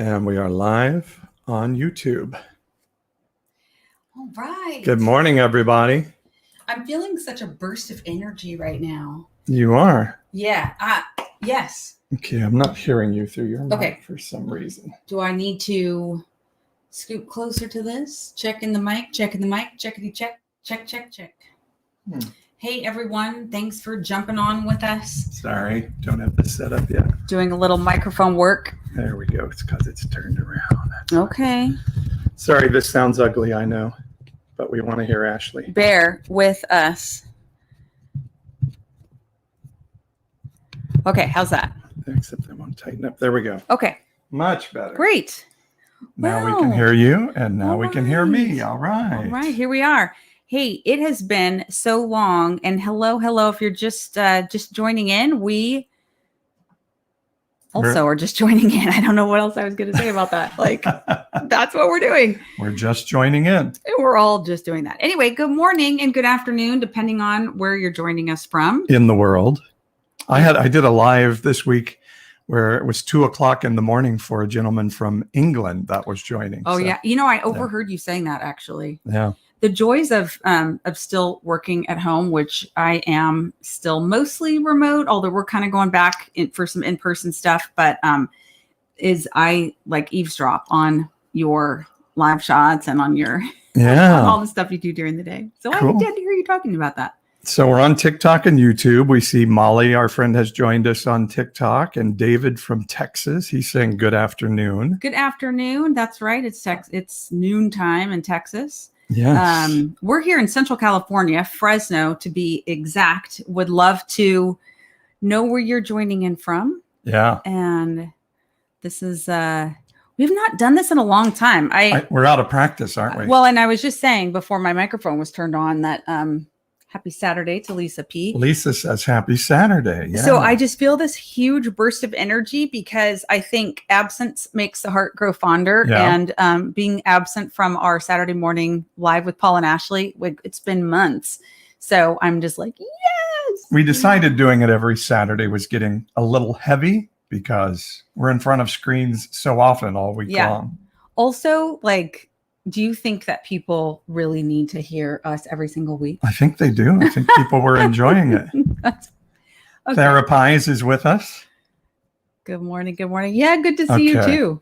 And we are live on YouTube. All right. Good morning, everybody. I'm feeling such a burst of energy right now. You are? Yeah. Yes. Okay, I'm not hearing you through your mic Okay. for some reason. Do I need to scoot closer to this? Checking the mic, checkity check. Hey, everyone. Thanks for jumping on with us. Sorry, don't have this set up yet. Doing a little microphone work. There we go. It's because it's turned around. Okay. Sorry, this sounds ugly, I know, but we want to hear Ashley. Bear with us. Okay, how's that? Except I want to tighten up. There we go. Okay. Much better. Great. Now we Wow. can hear you, and now All we can hear me. right. All right. All right, here we are. Hey, it has been so long, and hello. If you're just joining in, we also are just joining in. I don't know what else I was going to say about that. Like, that's what we're doing. We're just joining in. And we're all just doing that. Anyway, good morning and good afternoon, depending on where you're joining us from. In the world. I did a live this week where it was 2:00 in the morning for a gentleman from England that was joining. Oh, So, yeah. You know, I overheard you saying that, actually. Yeah. The joys of still working at home, which I am still mostly remote, although we're kind of going back for some in-person stuff, but is I like eavesdrop on your live shots and on your on all the stuff you do during the day. So Cool. I did hear you talking about that. So we're on TikTok and YouTube. We see Molly, our friend, has joined us on TikTok, and David from Texas. He's saying good afternoon. Good afternoon. That's right. It's noontime in Texas. Yes. We're here in Central California, Fresno to be exact. Would love to know where you're joining in from. Yeah. And this is we've not done this in a long time. We're out of practice, aren't we? Well, and I was just saying before my microphone was turned on that happy Saturday to Lisa P. Lisa says happy Saturday. Yeah. So I just feel this huge burst of energy because I think absence makes the heart grow fonder. Yeah. And being absent from our Saturday morning live with Paul and Ashley, it's been months. So I'm just like, yes. We decided doing it every Saturday was getting a little heavy because we're in front of screens so often all week long. Also, like, do you think that people really need to hear us every single week? I think they do. I think people were enjoying it. Okay. Therapies is with us. Good morning. Yeah, good to see you too.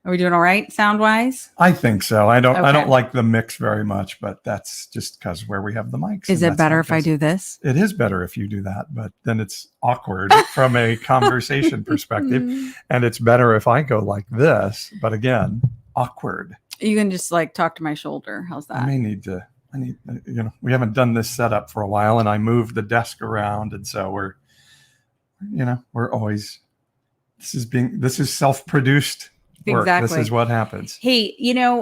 Are we doing all right sound wise? I think so. I don't Okay. like the mix very much, but that's just because where we have the mics. Is it better if I do this? It is better if you do that, but then it's awkward from a conversation perspective. And it's better if I go like this, but again, awkward. You can just like talk to my shoulder. How's that? I need, we haven't done this setup for a while, and I moved the desk around. And so we're always, this is self-produced work. Exactly. This is what happens. Hey,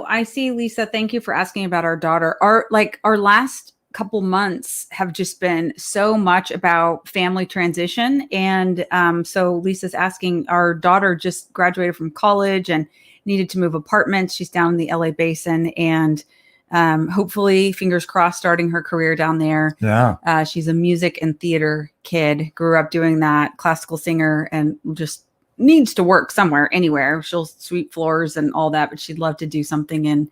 I see, Lisa, thank you for asking about our daughter. Our last couple months have just been so much about family transition. And so Lisa's asking, our daughter just graduated from college and needed to move apartments. She's down in the LA basin and hopefully, fingers crossed, starting her career down there. Yeah. She's a music and theater kid, grew up doing that, classical singer, and just needs to work somewhere, anywhere. She'll sweep floors and all that, but she'd love to do something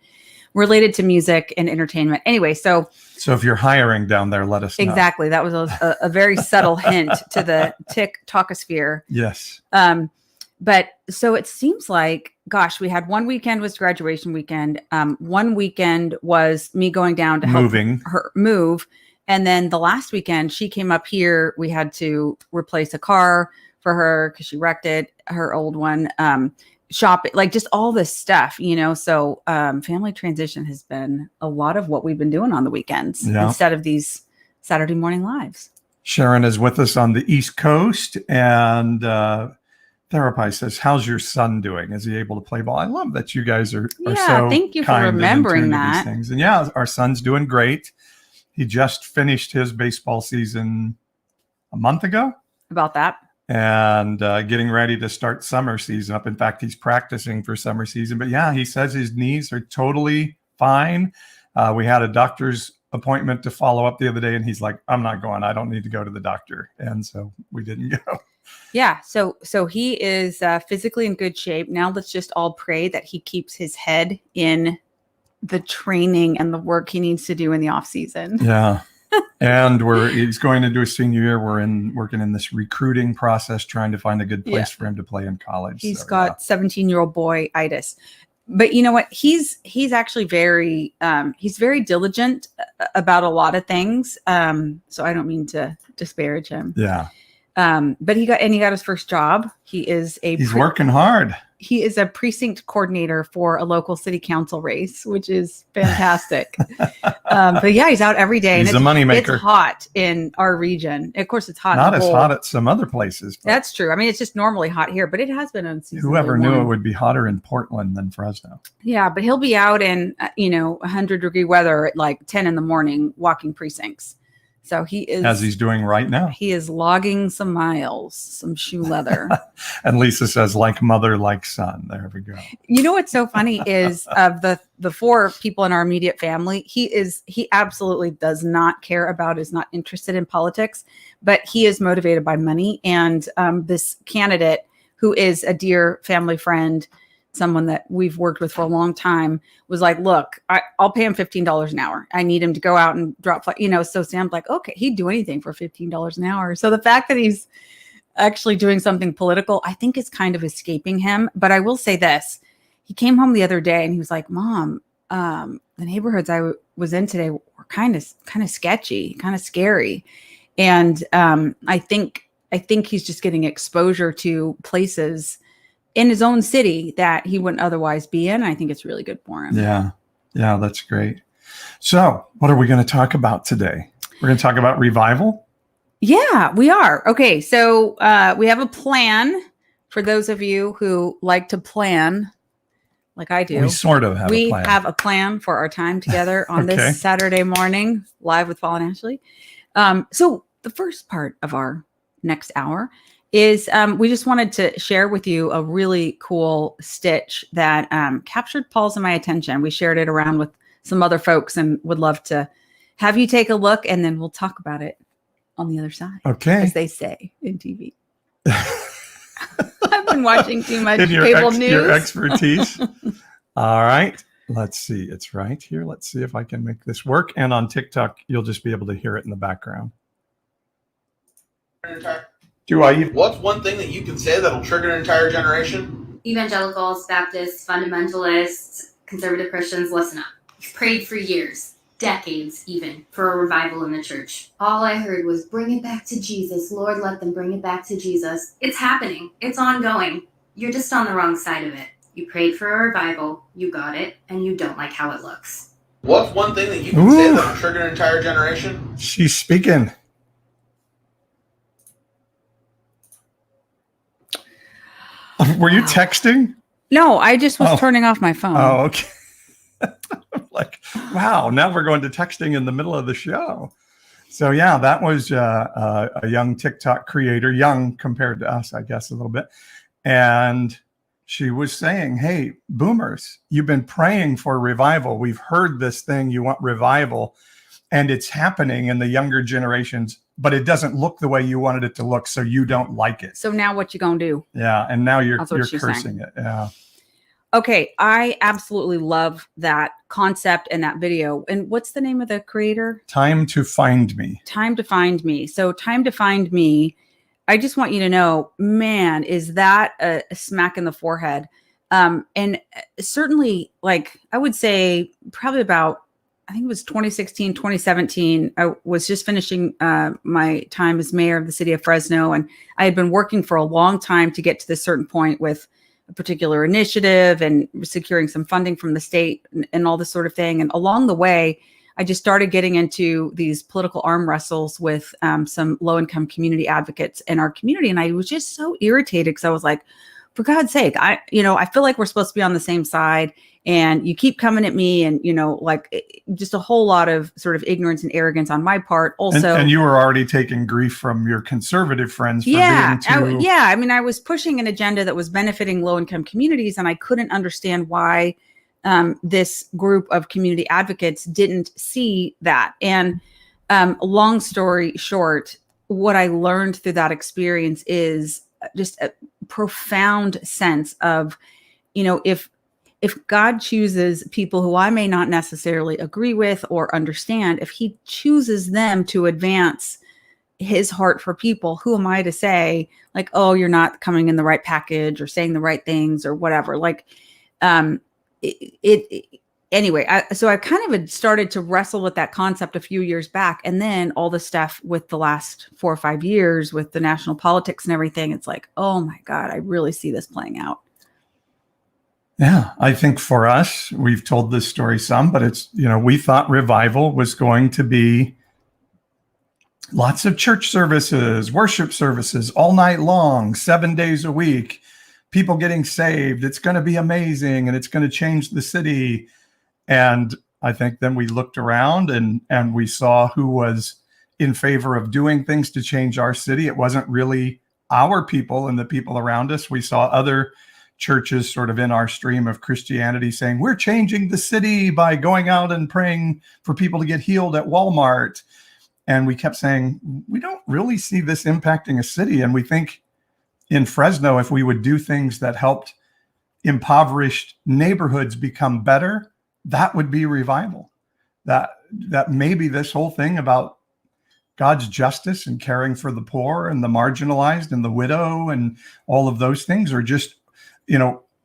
related to music and entertainment. Anyway, so if you're hiring down there, let us know. Exactly. That was a very subtle hint to the TikTokosphere. Yes. But so it seems like, gosh, we had one weekend was graduation weekend. One weekend was me going down to help her move. And then the last weekend she came up here. We had to replace a car for her because she wrecked it, her old one, shopping, like just all this stuff, So family transition has been a lot of what we've been doing on the weekends instead of these Saturday morning lives. Sharon is with us on the East Coast, and Therapi says, how's your son doing? Is he able to play ball? I love that you guys are so thank you for kind remembering and that. These things. And yeah, our son's doing great. He just finished his baseball season a month ago. About that. And getting ready to start summer season up. In fact, he's practicing for summer season. But yeah, he says his knees are totally fine. We had a doctor's appointment to follow up the other day, and he's like, I'm not going. I don't need to go to the doctor. And so we didn't go. Yeah. So he is physically in good shape. Now let's just all pray that he keeps his head in the training and the work he needs to do in the off season. Yeah. And he's going into his senior year. We're working in this recruiting process, trying to find a good place for him to play in college. He's got 17-year-old boy itis. But you know what? He's actually very diligent about a lot of things. So I don't mean to disparage him. Yeah. But he got his first job. He's working hard. He is a precinct coordinator for a local city council race, which is fantastic. But yeah, he's out every day. He's a moneymaker. It's hot in our region. Of course, it's hot. Not as hot at some other places. That's true. I mean, it's just normally hot here, but it has been unseasonably Whoever warm. knew it would be hotter in Portland than Fresno. Yeah, but he'll be out in 100-degree weather at like 10 in the morning walking precincts. So he is, as he's doing right now. He is logging some miles, some shoe leather. And Lisa says, like mother, like son. There we go. You know what's so funny is of the 4 people in our immediate family, he absolutely does not care about, is not interested in politics, but he is motivated by money. And this candidate, who is a dear family friend, someone that we've worked with for a long time, was like, look, I'll pay him $15 an hour. I need him to go out and drop, so Sam's like, okay, he'd do anything for $15 an hour. So the fact that he's actually doing something political, I think is kind of escaping him. But I will say this, he came home the other day and he was like, Mom, the neighborhoods I was in today were kind of sketchy, kind of scary. And I think he's just getting exposure to places in his own city that he wouldn't otherwise be in. I think it's really good for him. Yeah. Yeah, that's great. So what are we going to talk about today? We're going to talk about revival. Yeah, we are. Okay. So we have a plan for those of you who like to plan like I do. We sort of have a plan. We have a plan for our time together on this Saturday morning, live with Paul and Ashley. So the first part of our next hour is we just wanted to share with you a really cool stitch that captured Paul's and my attention. We shared it around with some other folks and would love to have you take a look, and then we'll talk about it on the other side. Okay. As they say in TV. I've been watching too much in cable news. Your expertise. All right. Let's see. It's right here. Let's see if I can make this work. And on TikTok, you'll just be able to hear it in the background. What's one thing that you can say that'll trigger an entire generation? Evangelicals, Baptists, fundamentalists, conservative Christians, listen up. You've prayed for years, decades even, for a revival in the church. All I heard was, bring it back to Jesus. Lord, let them bring it back to Jesus. It's happening. It's ongoing. You're just on the wrong side of it. You prayed for a revival, you got it, and you don't like how it looks. What's one thing that you can say that'll trigger an entire generation? She's speaking. Were you texting? No, I just was turning off my phone. Oh, okay. Like, wow, now we're going to texting in the middle of the show. So yeah, that was a young TikTok creator, young compared to us, I guess, a little bit. And she was saying, hey, boomers, you've been praying for revival. We've heard this thing, you want revival, and it's happening in the younger generations, but it doesn't look the way you wanted it to look, so you don't like it. So now what you gonna do? Yeah, and now you're cursing saying. it. Yeah. Okay, I absolutely love that concept and that video. And what's the name of the creator? Time to Find Me. Time to Find Me. So Time to Find Me, I just want you to know, man, is that a smack in the forehead? And certainly, like, I would say probably about, I think it was 2016, 2017, I was just finishing my time as mayor of the city of Fresno. And I had been working for a long time to get to this certain point with a particular initiative and securing some funding from the state and all this sort of thing. And along the way, I just started getting into these political arm wrestles with some low-income community advocates in our community. And I was just so irritated because I was like, for God's sake, I feel like we're supposed to be on the same side, and you keep coming at me, and, just a whole lot of sort of ignorance and arrogance on my part. Also, and you were already taking grief from your conservative friends for being too. I mean, I was pushing an agenda that was benefiting low-income communities, and I couldn't understand why this group of community advocates didn't see that. And long story short, what I learned through that experience is just a profound sense of, if God chooses people who I may not necessarily agree with or understand, if he chooses them to advance his heart for people, who am I to say like, oh, you're not coming in the right package or saying the right things or whatever. Like, anyway, so I kind of had started to wrestle with that concept a few years back. And then all the stuff with the last 4 or 5 years with the national politics and everything, it's like, oh my God, I really see this playing out. Yeah, I think for us, we've told this story some, but it's, we thought revival was going to be lots of church services, worship services all night long, 7 days a week, people getting saved. It's going to be amazing and it's going to change the city. And I think then we looked around and we saw who was in favor of doing things to change our city. It wasn't really our people and the people around us. We saw other churches sort of in our stream of Christianity saying, we're changing the city by going out and praying for people to get healed at Walmart. And we kept saying, we don't really see this impacting a city. And we think in Fresno, if we would do things that helped impoverished neighborhoods become better, that would be revival. That maybe this whole thing about God's justice and caring for the poor and the marginalized and the widow and all of those things are just,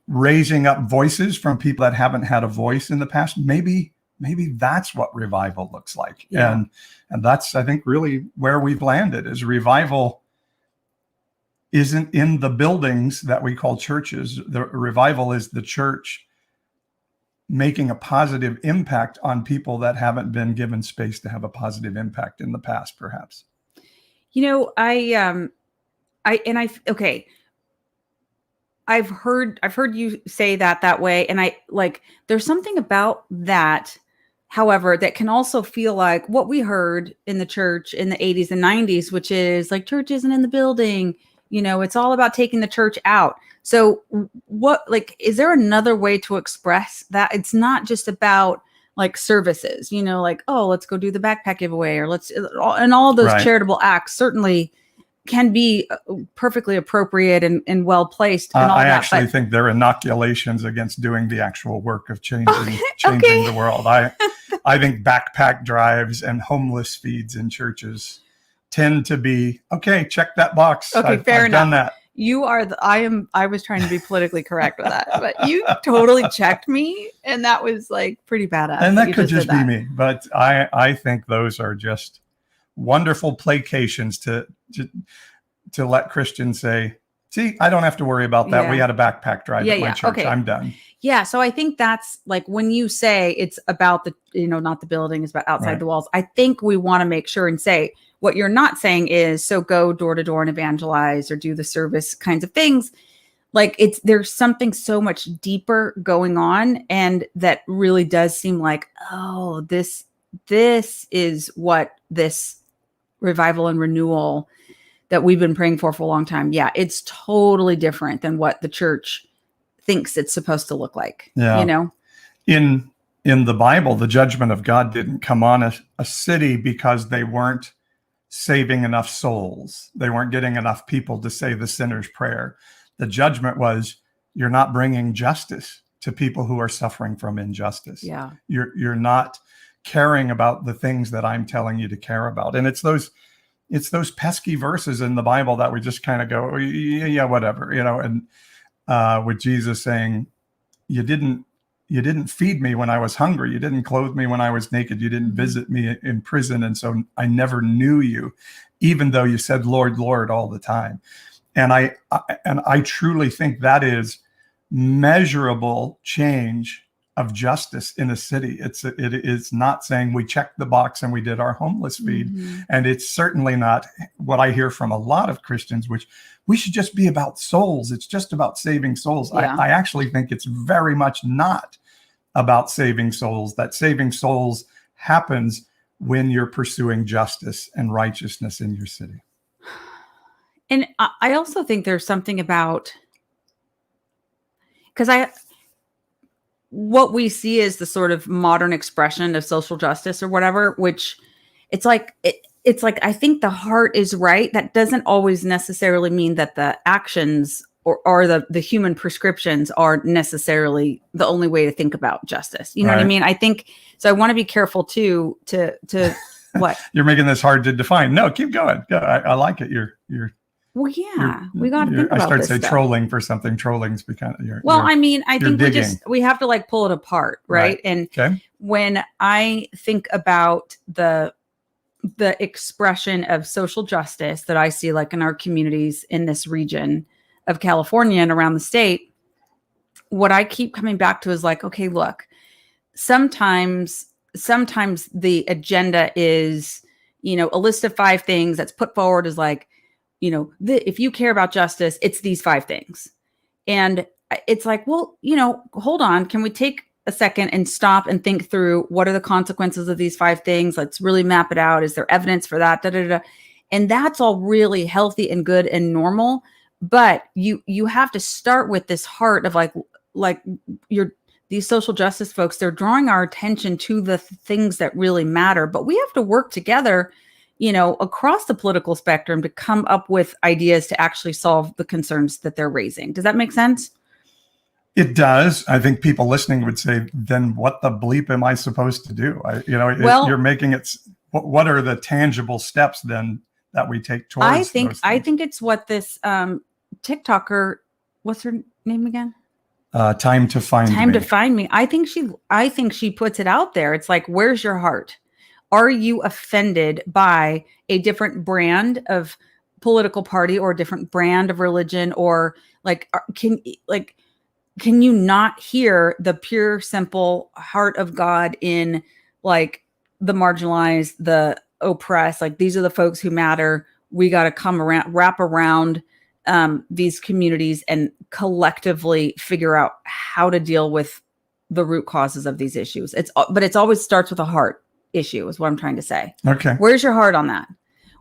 raising up voices from people that haven't had a voice in the past. Maybe that's what revival looks like. Yeah. And that's, I think, really where we've landed is revival isn't in the buildings that we call churches. The revival is the church making a positive impact on people that haven't been given space to have a positive impact in the past, perhaps. I've heard you say that way. And there's something about that, however, that can also feel like what we heard in the church in the 80s and 90s, which is like, church isn't in the building. It's all about taking the church out. So is there another way to express that? It's not just about like services, oh, let's go do the backpack giveaway or and all of those Right. charitable acts certainly can be perfectly appropriate and well placed. And all I that, actually but think they're inoculations against doing the actual work of changing Okay. the world. I think backpack drives and homeless feeds in churches tend to be, okay, check that box. Okay, I've fair done enough. that. You are I was trying to be politically correct with that, but you totally checked me, and that was like pretty badass. And that you could just did be that. me. But I think those are just wonderful placations to let Christians say, see, I don't have to worry about that. Yeah. We had a backpack drive at my church. Okay. I'm done. Yeah. So I think that's like when you say it's about the, not the building, it's about outside Right. the walls. I think we want to make sure and say what you're not saying is, so go door to door and evangelize or do the service kinds of things. Like there's something so much deeper going on. And that really does seem like, oh, this is what this revival and renewal that we've been praying for a long time. Yeah. It's totally different than what the church thinks it's supposed to look like. Yeah. In the Bible, the judgment of God didn't come on a city because they weren't saving enough souls. They weren't getting enough people to say the sinner's prayer. The judgment was, you're not bringing justice to people who are suffering from injustice. Yeah. You're not caring about the things that I'm telling you to care about. And it's those pesky verses in the Bible that we just kind of go, yeah, whatever, and with Jesus saying, you didn't feed me when I was hungry. You didn't clothe me when I was naked. You didn't visit me in prison. And so I never knew you, even though you said, Lord, Lord, all the time. And I truly think that is measurable change of justice in a city. It is not saying we checked the box and we did our homeless feed. Mm-hmm. And it's certainly not what I hear from a lot of Christians, which we should just be about souls. It's just about saving souls. Yeah. I actually think it's very much not about saving souls. That saving souls happens when you're pursuing justice and righteousness in your city. And I also think there's something about, because what we see is the sort of modern expression of social justice or whatever, which it's like it's like, I think the heart is right. That doesn't always necessarily mean that the actions or the human prescriptions are necessarily the only way to think about justice. You know what I Right. mean? I think, so I want to be careful too, to what? You're making this hard to define. No, keep going. Go. I like it. You're Well, yeah, we got to you're- think about I start this to say stuff. trolling for something. Trolling's become, Well, I mean, I you're think digging. we have to like pull it apart. Right. And okay. when I think about the expression of social justice that I see like in our communities in this region of California and around the state, what I keep coming back to is like, okay, look, sometimes the agenda is, you know, a list of 5 things that's put forward as like, you know, if you care about justice, it's these 5 things. And it's like, well, you know, hold on. Can we take a second and stop and think through what are the consequences of these 5 things? Let's really map it out. Is there evidence for that? Da, da, da. And that's all really healthy and good and normal. But you have to start with this heart of like these social justice folks, they're drawing our attention to the things that really matter. But we have to work together, you know, across the political spectrum to come up with ideas to actually solve the concerns that they're raising. Does that make sense? It does. I think people listening would say, then what the bleep am I supposed to do? You're making it. What are the tangible steps then that we take towards I those think things? it's what this TikToker, what's her name again? Time to find me. I think she puts it out there. It's like, where's your heart? Are you offended by a different brand of political party or a different brand of religion, or like can you not hear the pure, simple heart of God in like the marginalized, the oppressed? Like, these are the folks who matter. We got to wrap around these communities and collectively figure out how to deal with the root causes of these issues. But it's always starts with a heart issue, is what I'm trying to say. Okay. Where's your heart on that?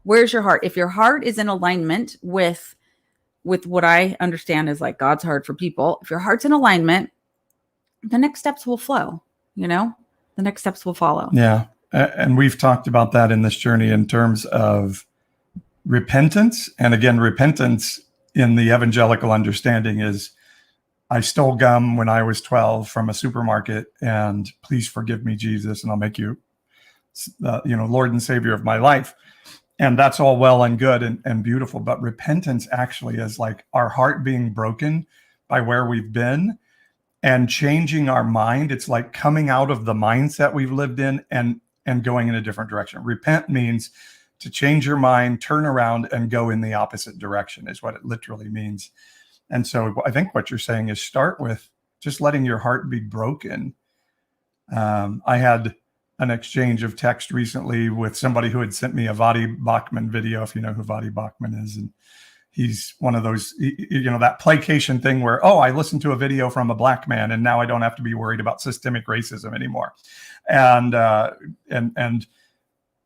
Where's your heart? If your heart is in alignment with what I understand is like God's heart for people, if your heart's in alignment, the next steps will flow, you know, the next steps will follow. Yeah. And we've talked about that in this journey in terms of repentance. And again, repentance in the evangelical understanding is, I stole gum when I was 12 from a supermarket, and please forgive me, Jesus, and I'll make you, Lord and Savior of my life. And that's all well and good and beautiful. But repentance actually is like our heart being broken by where we've been and changing our mind. It's like coming out of the mindset we've lived in and going in a different direction. Repent means to change your mind, turn around, and go in the opposite direction is what it literally means. And so I think what you're saying is start with just letting your heart be broken. I had an exchange of text recently with somebody who had sent me a Voddie Baucham video, if you know who Voddie Baucham is. And he's one of those, that placation thing where, I listened to a video from a black man and now I don't have to be worried about systemic racism anymore. And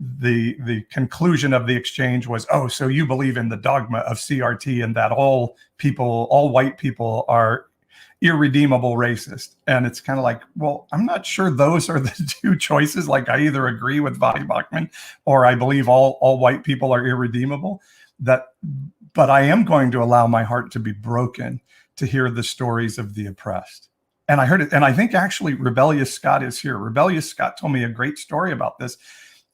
the conclusion of the exchange was, so you believe in the dogma of CRT and that all white people are irredeemable racist. And it's kind of like, well, I'm not sure those are the two choices. Like, I either agree with Voddie Baucham or I believe all white people are irredeemable. But I am going to allow my heart to be broken to hear the stories of the oppressed. And I heard it. And I think actually Rebellious Scott is here. Rebellious Scott told me a great story about this.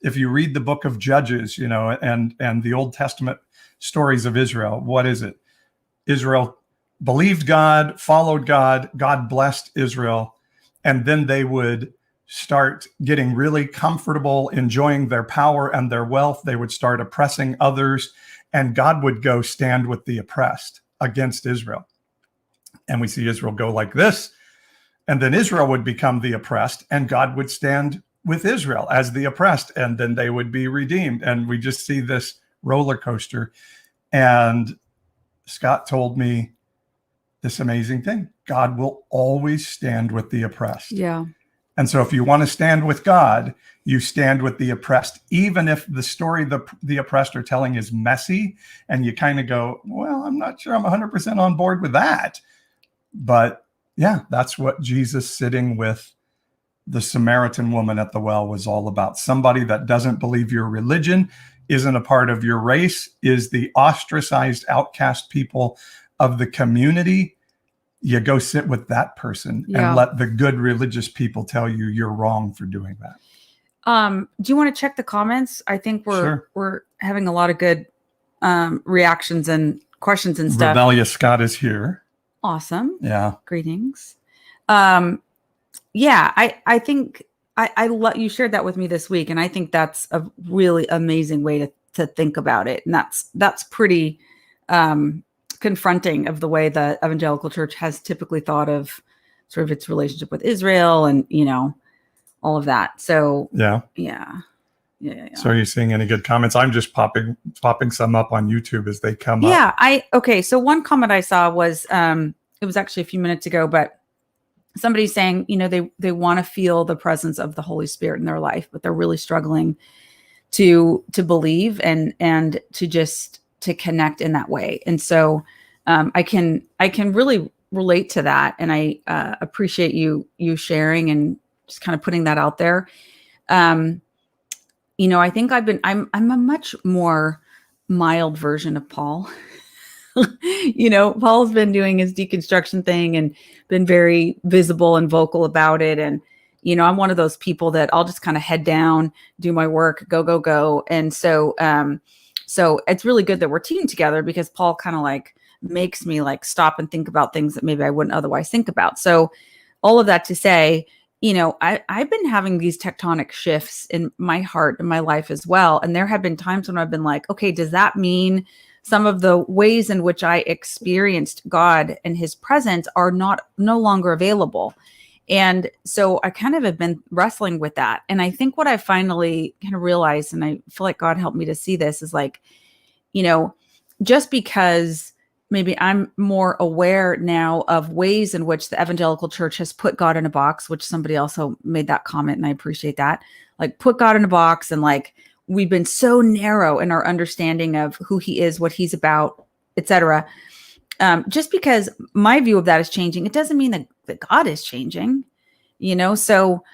If you read the book of Judges, and the Old Testament stories of Israel, what is it? Israel believed God, followed God, God blessed Israel, and then they would start getting really comfortable, enjoying their power and their wealth. They would start oppressing others, and God would go stand with the oppressed against Israel. And we see Israel go like this, and then Israel would become the oppressed, and God would stand with Israel as the oppressed, and then they would be redeemed. And we just see this roller coaster. And Scott told me this amazing thing: God will always stand with the oppressed. Yeah. And so if you want to stand with God, you stand with the oppressed, even if the story the oppressed are telling is messy and you kind of go, well, I'm not sure I'm 100% on board with that. But yeah, that's what Jesus sitting with the Samaritan woman at the well was all about. Somebody that doesn't believe your religion isn't a part of your race, is the ostracized, outcast people of the community, you go sit with that person and let the good religious people tell you you're wrong for doing that. Do you want to check the comments? I think we're having a lot of good reactions and questions and stuff. Rebellious Scott is here. Awesome. Yeah. Greetings. I think you shared that with me this week, and I think that's a really amazing way to think about it. And that's pretty confronting of the way the evangelical church has typically thought of sort of its relationship with Israel and, all of that. So yeah. So are you seeing any good comments? I'm just popping some up on YouTube as they come up. Okay. So one comment I saw was, it was actually a few minutes ago, but somebody's saying, they want to feel the presence of the Holy Spirit in their life, but they're really struggling to believe and to connect in that way. And so I can really relate to that. And I appreciate you sharing and just kind of putting that out there. I think I'm a much more mild version of Paul. Paul's been doing his deconstruction thing and been very visible and vocal about it. And, I'm one of those people that I'll just kind of head down, do my work, go. And so it's really good that we're teamed together, because Paul kind of like makes me like stop and think about things that maybe I wouldn't otherwise think about. So all of that to say, I've been having these tectonic shifts in my heart and my life as well. And there have been times when I've been like, okay, does that mean some of the ways in which I experienced God and his presence are no longer available? And so I kind of have been wrestling with that. And I think what I finally kind of realized, and I feel like God helped me to see this, is like, just because maybe I'm more aware now of ways in which the evangelical church has put God in a box, which somebody also made that comment, and I appreciate that. Like, put God in a box, and like, we've been so narrow in our understanding of who he is, what he's about, etc. Just because my view of that is changing, it doesn't mean that God is changing, So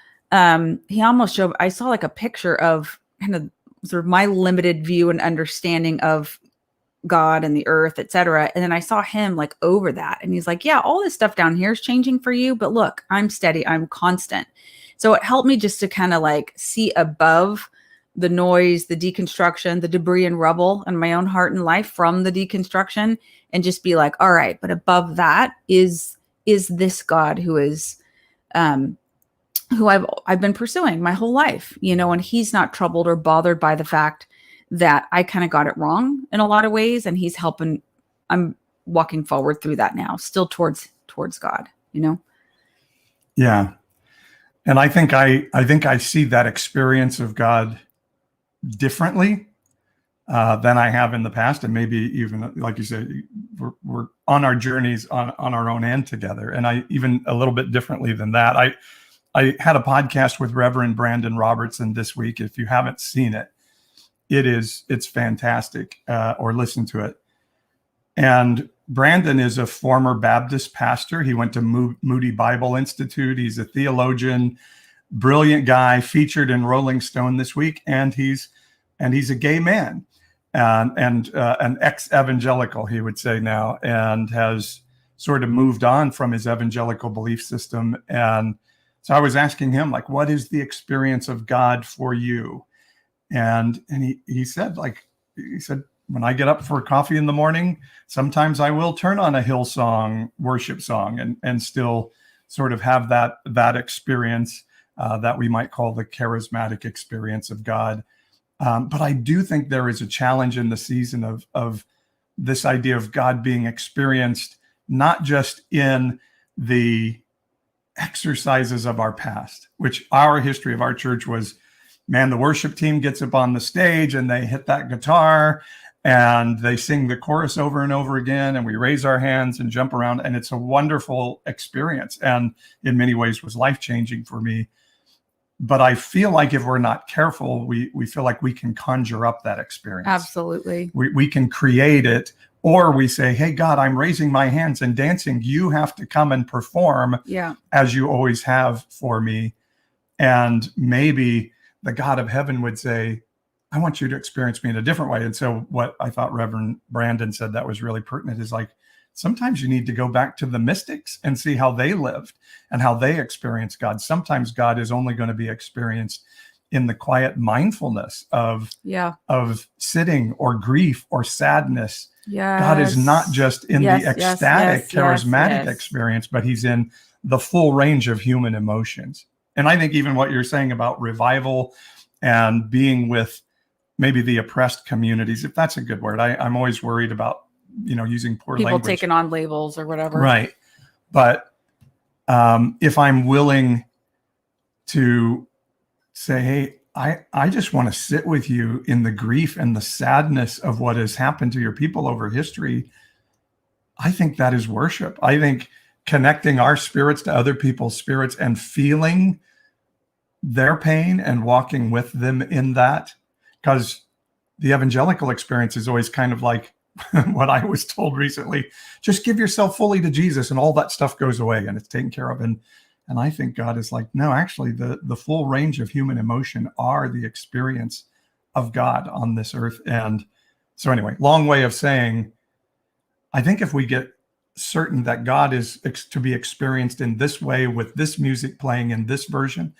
he almost showed, I saw like a picture of kind of sort of my limited view and understanding of God and the earth, etc. And then I saw him like over that. And he's like, yeah, all this stuff down here is changing for you, but look, I'm steady, I'm constant. So it helped me just to kind of like see above the noise, the deconstruction, the debris and rubble in my own heart and life from the deconstruction, and just be like, all right, but above that is this God who is, who I've been pursuing my whole life, and he's not troubled or bothered by the fact that I kind of got it wrong in a lot of ways. And he's helping, I'm walking forward through that now, still towards God, Yeah. And I think I see that experience of God differently than I have in the past. And maybe even, like you said, we're on our journeys on our own end together. And I even a little bit differently than that. I had a podcast with Reverend Brandon Robertson this week. If you haven't seen it, it's fantastic, or listen to it. And Brandon is a former Baptist pastor. He went to Moody Bible Institute. He's a theologian, brilliant guy, featured in Rolling Stone this week. And he's a gay man, and an ex-evangelical, he would say now, and has sort of moved on from his evangelical belief system. And so I was asking him, like, what is the experience of God for you? And he said, when I get up for coffee in the morning, sometimes I will turn on a Hillsong worship song and still sort of have that experience that we might call the charismatic experience of God. But I do think there is a challenge in the season of this idea of God being experienced, not just in the exercises of our past, which our history of our church was, man, the worship team gets up on the stage and they hit that guitar and they sing the chorus over and over again, and we raise our hands and jump around, and it's a wonderful experience, and in many ways was life-changing for me. But I feel like if we're not careful, we feel like we can conjure up that experience. Absolutely. We can create it, or we say, hey, God, I'm raising my hands and dancing. You have to come and perform as you always have for me. And maybe the God of heaven would say, I want you to experience me in a different way. And so what I thought Reverend Brandon said that was really pertinent is like, sometimes you need to go back to the mystics and see how they lived and how they experienced God. Sometimes God is only going to be experienced in the quiet mindfulness of sitting or grief or sadness. God is not just in the ecstatic, charismatic experience, but he's in the full range of human emotions. And I think even what you're saying about revival and being with maybe the oppressed communities, if that's a good word, I'm always worried about, using poor people language. taking on labels or whatever. Right. But if I'm willing to say, hey, I just want to sit with you in the grief and the sadness of what has happened to your people over history, I think that is worship. I think connecting our spirits to other people's spirits and feeling their pain and walking with them in that, because the evangelical experience is always kind of like what I was told recently, just give yourself fully to Jesus and all that stuff goes away and it's taken care of. And I think God is like, no, actually the full range of human emotion are the experience of God on this earth. And so anyway, long way of saying, I think if we get certain that God is to be experienced in this way with this music playing in this version,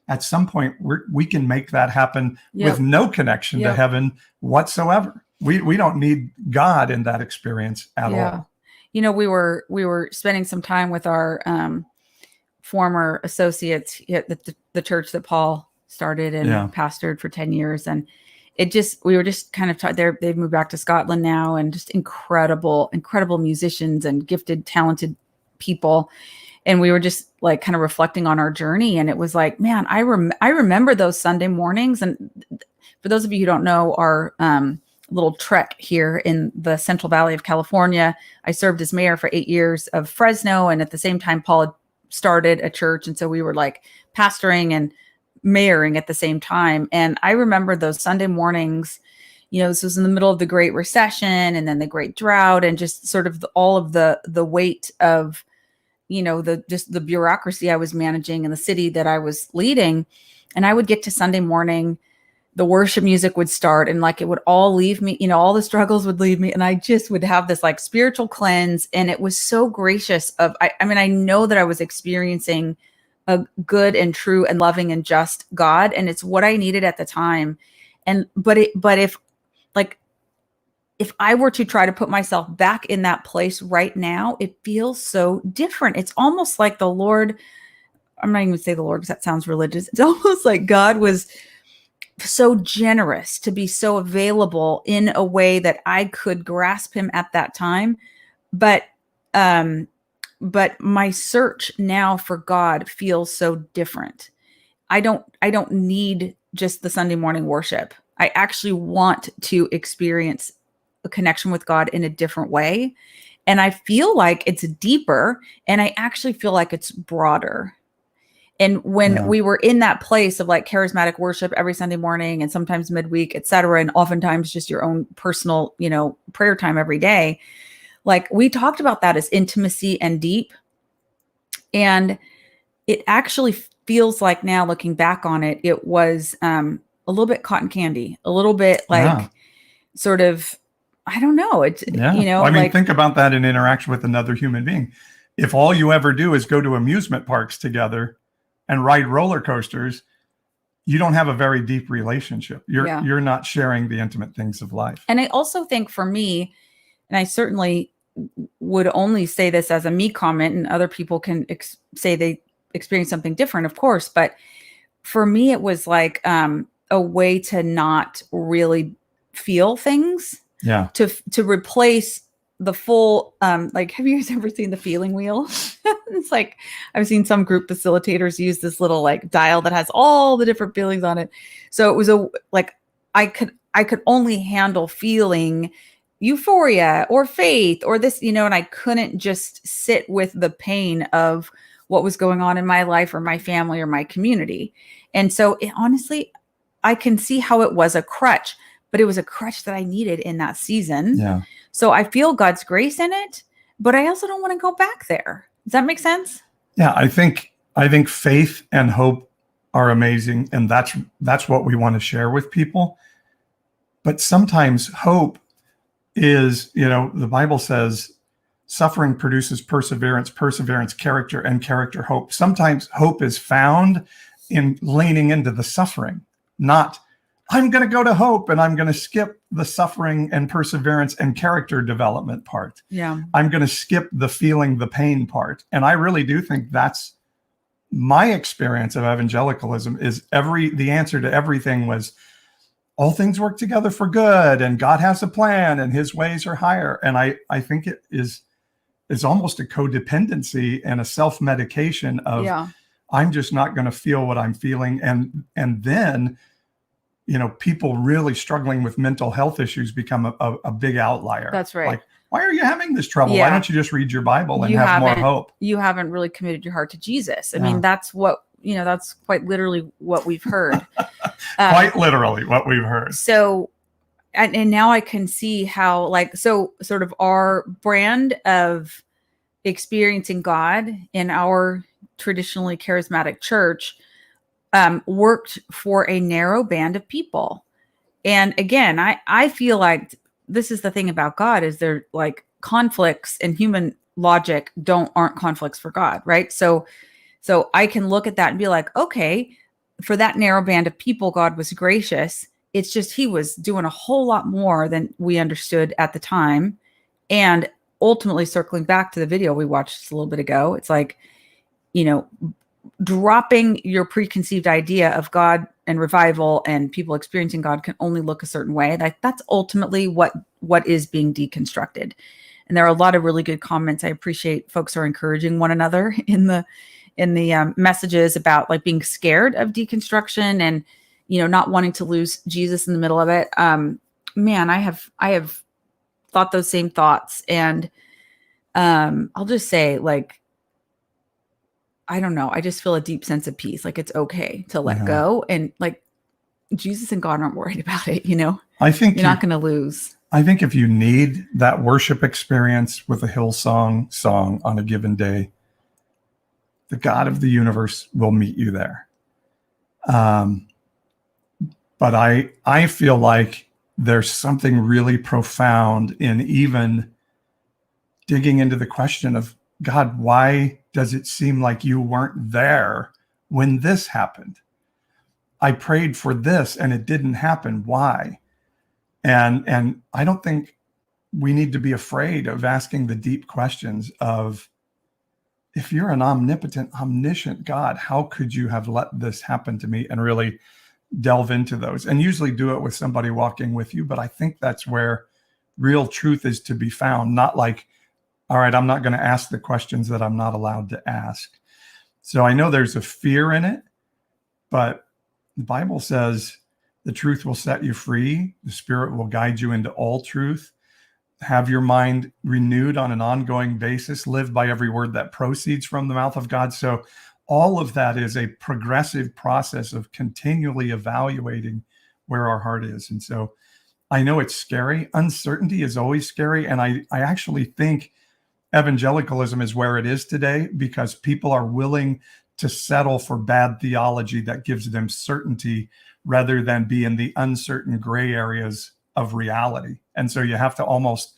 at some point we can make that happen with no connection to heaven whatsoever. We don't need God in that experience at all. We were spending some time with our former associates at the church that Paul started and pastored for 10 years. And we were just kind of they've moved back to Scotland now, and just incredible musicians and gifted, talented people. And we were just like kind of reflecting on our journey. And it was like, man, I remember those Sunday mornings. And for those of you who don't know, our little trek here in the Central Valley of California, I served as mayor for 8 years of Fresno. And at the same time, Paul had started a church. And so we were like pastoring and mayoring at the same time. And I remember those Sunday mornings, this was in the middle of the Great Recession and then the Great Drought, and just sort of all of the weight of, the bureaucracy I was managing in the city that I was leading. And I would get to Sunday morning, the worship music would start, and like it would all leave me, all the struggles would leave me. And I just would have this like spiritual cleanse. And it was so gracious I know that I was experiencing a good and true and loving and just God. And it's what I needed at the time. But if I were to try to put myself back in that place right now, it feels so different. It's almost like the Lord, I'm not even going to say the Lord because that sounds religious. It's almost like God was so generous to be so available in a way that I could grasp him at that time. But my search now for God feels so different. I don't need just the Sunday morning worship. I actually want to experience a connection with God in a different way. And I feel like it's deeper, and I actually feel like it's broader. And when we were in that place of like charismatic worship every Sunday morning and sometimes midweek, et cetera, and oftentimes just your own personal, prayer time every day, like we talked about that as intimacy and deep. And it actually feels like now looking back on it, it was a little bit cotton candy, a little bit like sort of, I don't know. It's, think about that in interaction with another human being. If all you ever do is go to amusement parks together and ride roller coasters, you don't have a very deep relationship. You're not sharing the intimate things of life. And I also think for me, and I certainly would only say this as a me comment, and other people can say they experience something different, of course. But for me, it was like a way to not really feel things. Yeah. To replace the full, have you guys ever seen the feeling wheel? It's like, I've seen some group facilitators use this little like dial that has all the different feelings on it. So it was I could only handle feeling euphoria or faith or this, and I couldn't just sit with the pain of what was going on in my life or my family or my community. And so honestly, I can see how it was a crutch, but it was a crutch that I needed in that season. Yeah. So I feel God's grace in it, but I also don't want to go back there. Does that make sense? Yeah, I think faith and hope are amazing, and that's what we want to share with people. But sometimes hope is, the Bible says suffering produces perseverance, perseverance, character, and character, hope. Sometimes hope is found in leaning into the suffering, not I'm going to go to hope and I'm going to skip the suffering and perseverance and character development part. Yeah. I'm going to skip the feeling the pain part. And I really do think that's my experience of evangelicalism is the answer to everything was all things work together for good and God has a plan and his ways are higher. And I think it is almost a codependency and a self-medication of I'm just not going to feel what I'm feeling. And then, people really struggling with mental health issues become a big outlier. That's right. Like, why are you having this trouble? Yeah. Why don't you just read your Bible and have more hope? You haven't really committed your heart to Jesus. I mean, that's what, that's quite literally what we've heard. Quite literally what we've heard. So, and now I can see how sort of our brand of experiencing God in our traditionally charismatic church worked for a narrow band of people. And again, I feel like this is the thing about God is there like conflicts and human logic aren't conflicts for God, right? So I can look at that and be like, okay, for that narrow band of people, God was gracious. It's just he was doing a whole lot more than we understood at the time. And ultimately, circling back to the video we watched just a little bit ago, it's like, dropping your preconceived idea of God and revival and people experiencing God can only look a certain way. That's ultimately what is being deconstructed. And there are a lot of really good comments. I appreciate folks are encouraging one another in the messages about like being scared of deconstruction and, not wanting to lose Jesus in the middle of it. Man, I have thought those same thoughts. And I'll just say like, I don't know. I just feel a deep sense of peace. Like it's okay to let go. And like Jesus and God aren't worried about it, I think you're not going to lose. I think if you need that worship experience with a Hillsong song on a given day, the God of the universe will meet you there. But I feel like there's something really profound in even digging into the question of God, why does it seem like you weren't there when this happened? I prayed for this and it didn't happen. Why? And I don't think we need to be afraid of asking the deep questions of, if you're an omnipotent, omniscient God, how could you have let this happen to me? And really delve into those, and usually do it with somebody walking with you. But I think that's where real truth is to be found, not like, all right, I'm not going to ask the questions that I'm not allowed to ask. So I know there's a fear in it, but the Bible says the truth will set you free. The Spirit will guide you into all truth. Have your mind renewed on an ongoing basis. Live by every word that proceeds from the mouth of God. So all of that is a progressive process of continually evaluating where our heart is. And so I know it's scary. Uncertainty is always scary. And I actually think evangelicalism is where it is today because people are willing to settle for bad theology that gives them certainty rather than be in the uncertain gray areas of reality. And so you have to almost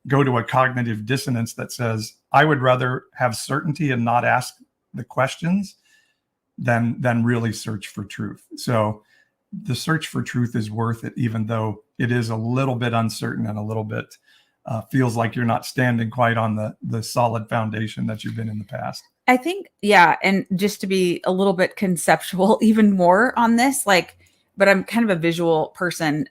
go to a cognitive dissonance that says, I would rather have certainty and not ask the questions than really search for truth. So the search for truth is worth it, even though it is a little bit uncertain and a little bit feels like you're not standing quite on the solid foundation that you've been in the past. I think, yeah. And just to be a little bit conceptual, even more on this, but I'm kind of a visual person.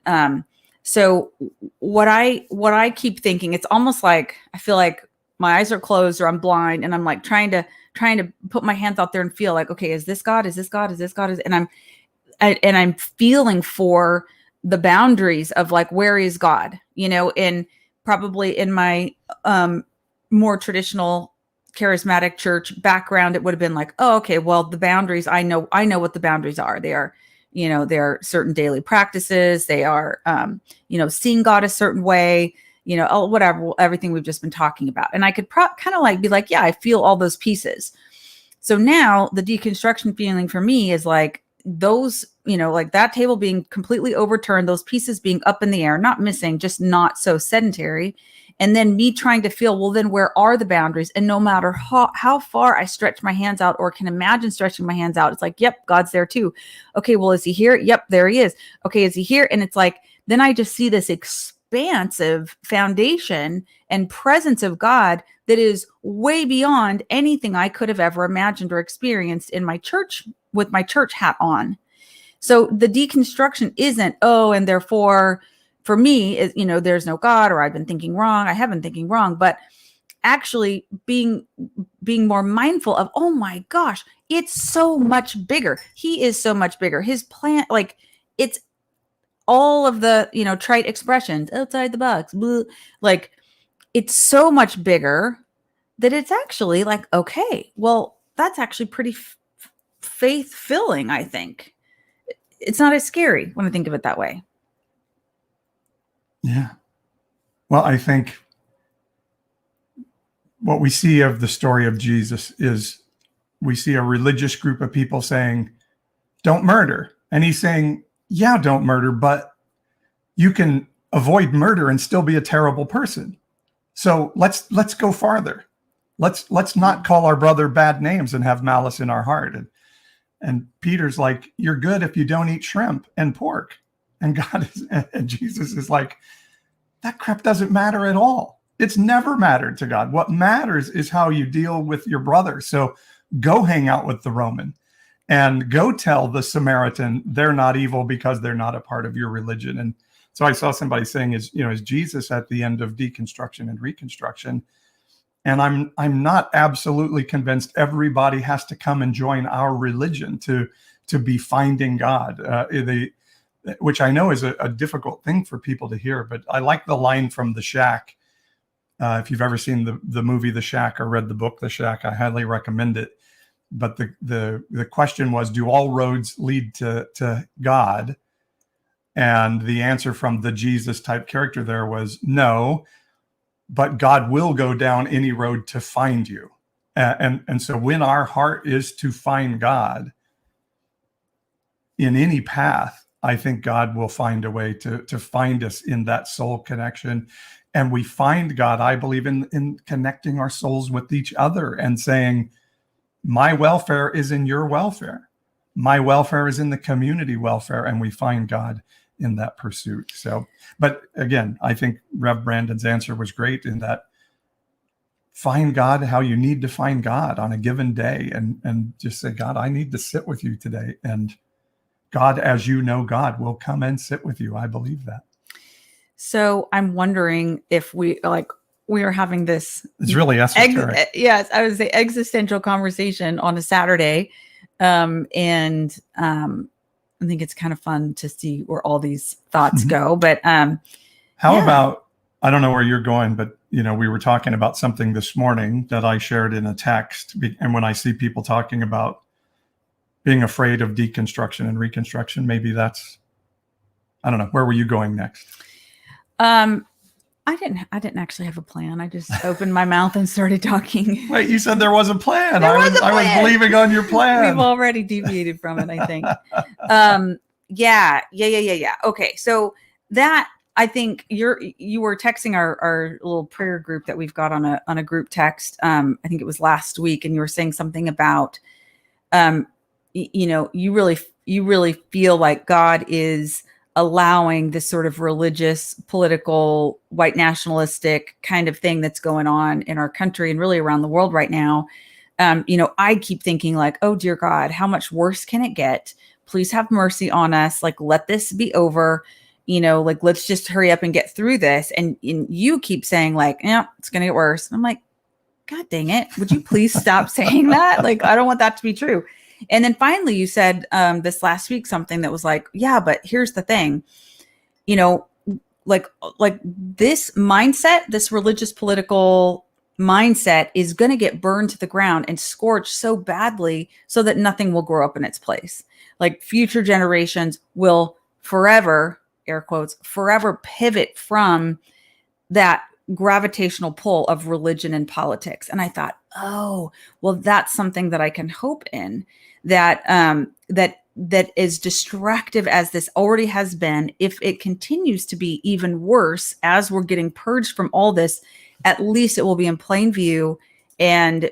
So what I keep thinking, it's almost like, I feel like my eyes are closed or I'm blind and I'm like trying to put my hands out there and feel like, okay, is this God? Is this God? Is this God? And I'm feeling for the boundaries of like, where is God, in probably in my more traditional charismatic church background, it would have been like, oh, okay, well, the boundaries, I know what the boundaries are. They are, there are certain daily practices. They are, seeing God a certain way, whatever, everything we've just been talking about. And I could kind of like be like, yeah, I feel all those pieces. So now the deconstruction feeling for me is like, those, like that table being completely overturned, those pieces being up in the air, not missing, just not so sedentary. And then me trying to feel, well, then where are the boundaries? And no matter how far I stretch my hands out or can imagine stretching my hands out, it's like, yep, God's there too. Okay, well, is he here? Yep, there he is. Okay, is he here? And it's like, then I just see this expansive foundation and presence of God that is way beyond anything I could have ever imagined or experienced in my church with my church hat on. So the deconstruction isn't, and therefore for me is, there's no God, or I've been thinking wrong. I have been thinking wrong, but actually being more mindful of, oh my gosh, it's so much bigger. He is so much bigger. His plan, like it's all of the, trite expressions outside the box, bleh, like it's so much bigger that it's actually like, okay, well, that's actually pretty faith-filling, I think. It's not as scary when I think of it that way. Yeah. Well, I think what we see of the story of Jesus is we see a religious group of people saying, don't murder. And he's saying, yeah, don't murder, but you can avoid murder and still be a terrible person. So let's go farther. Let's not call our brother bad names and have malice in our heart. And Peter's like, you're good if you don't eat shrimp and pork. And Jesus is like, that crap doesn't matter at all. It's never mattered to God. What matters is how you deal with your brother. So go hang out with the Roman and go tell the Samaritan they're not evil because they're not a part of your religion. And so I saw somebody saying, is Jesus at the end of deconstruction and reconstruction? And I'm not absolutely convinced everybody has to come and join our religion to be finding God, which I know is a difficult thing for people to hear. But I like the line from The Shack. If you've ever seen the movie The Shack or read the book The Shack, I highly recommend it. But the question was, do all roads lead to God? And the answer from the Jesus type character there was no, but God will go down any road to find you. And so when our heart is to find God in any path, I think God will find a way to find us in that soul connection. And we find God, I believe, in connecting our souls with each other and saying, my welfare is in your welfare. My welfare is in the community welfare. And we find God in that pursuit. So, but again, I think Rev Brandon's answer was great in that find God how you need to find God on a given day, and just say, God, I need to sit with you today. And God, as you know, God will come and sit with you. I believe that. So I'm wondering if we are having this. It's really esoteric. Yes, I would say existential conversation on a Saturday. I think it's kind of fun to see where all these thoughts go. But how about, I don't know where you're going, but we were talking about something this morning that I shared in a text. And when I see people talking about being afraid of deconstruction and reconstruction, maybe that's, I don't know, where were you going next? I didn't actually have a plan. I just opened my mouth and started talking. Wait, you said there was a plan. I was believing on your plan. We've already deviated from it, I think. Yeah. Okay. So that, I think you were texting our little prayer group that we've got on a group text. I think it was last week, and you were saying something about, you really feel like God is allowing this sort of religious, political, white nationalistic kind of thing that's going on in our country and really around the world right now. I keep thinking like, oh dear God, how much worse can it get? Please have mercy on us. Like, let this be over. Let's just hurry up and get through this. And you keep saying like, yeah, it's going to get worse. And I'm like, God dang it. Would you please stop saying that? Like, I don't want that to be true. And then finally you said this last week something that was like, yeah, but here's the thing, like this mindset, this religious political mindset is going to get burned to the ground and scorched so badly so that nothing will grow up in its place. Like future generations will forever, air quotes, forever pivot from that gravitational pull of religion and politics. And I thought, oh, well, that's something that I can hope in, that that is destructive as this already has been, if it continues to be even worse as we're getting purged from all this, at least it will be in plain view, and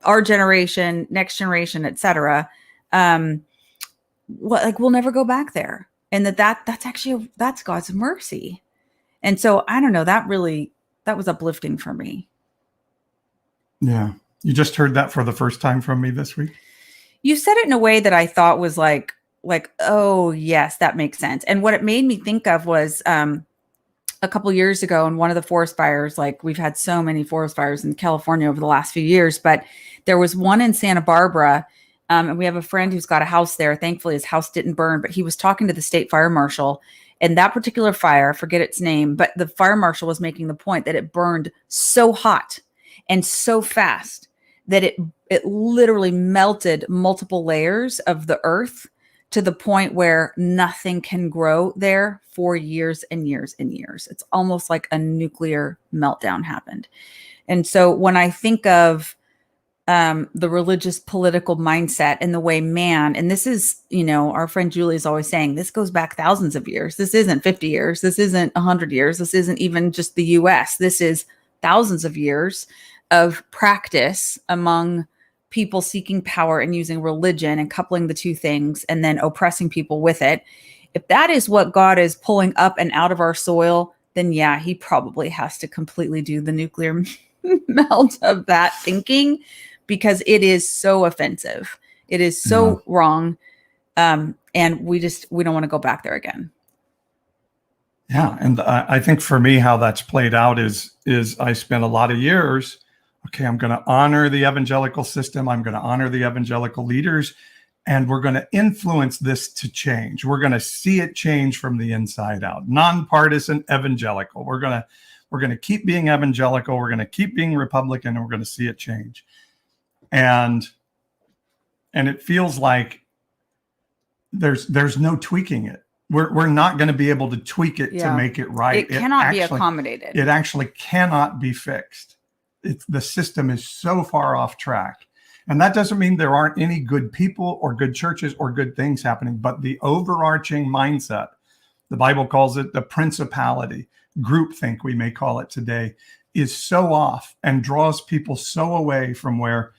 our generation, next generation, etc. We'll never go back there, and that's God's mercy. And so I don't know, that was uplifting for me. Yeah. You just heard that for the first time from me this week. You said it in a way that I thought was like, oh yes, that makes sense. And what it made me think of was a couple years ago in one of the forest fires. Like, we've had so many forest fires in California over the last few years, but there was one in Santa Barbara. And we have a friend who's got a house there. Thankfully, his house didn't burn, but he was talking to the state fire marshal. And that particular fire, I forget its name, but the fire marshal was making the point that it burned so hot and so fast that it literally melted multiple layers of the earth to the point where nothing can grow there for years and years and years. It's almost like a nuclear meltdown happened. And so when I think of the religious political mindset and the way man, and this is, our friend Julie is always saying, this goes back thousands of years. This isn't 50 years. This isn't 100 years. This isn't even just the US. This is thousands of years of practice among people seeking power and using religion and coupling the two things and then oppressing people with it. If that is what God is pulling up and out of our soil, then yeah, he probably has to completely do the nuclear melt of that thinking, because it is so offensive. It is so wrong. And we don't want to go back there again. Yeah. And I think for me, how that's played out is I spent a lot of years, okay, I'm going to honor the evangelical system. I'm going to honor the evangelical leaders, and we're going to influence this to change. We're going to see it change from the inside out. Nonpartisan evangelical. We're going to keep being evangelical. We're going to keep being Republican, and we're going to see it change. And it feels like there's no tweaking it. We're not going to be able to tweak it to make it right. It cannot be accommodated. It actually cannot be fixed. The system is so far off track. And that doesn't mean there aren't any good people or good churches or good things happening, but the overarching mindset, the Bible calls it the principality, groupthink, we may call it today, is so off and draws people so away from where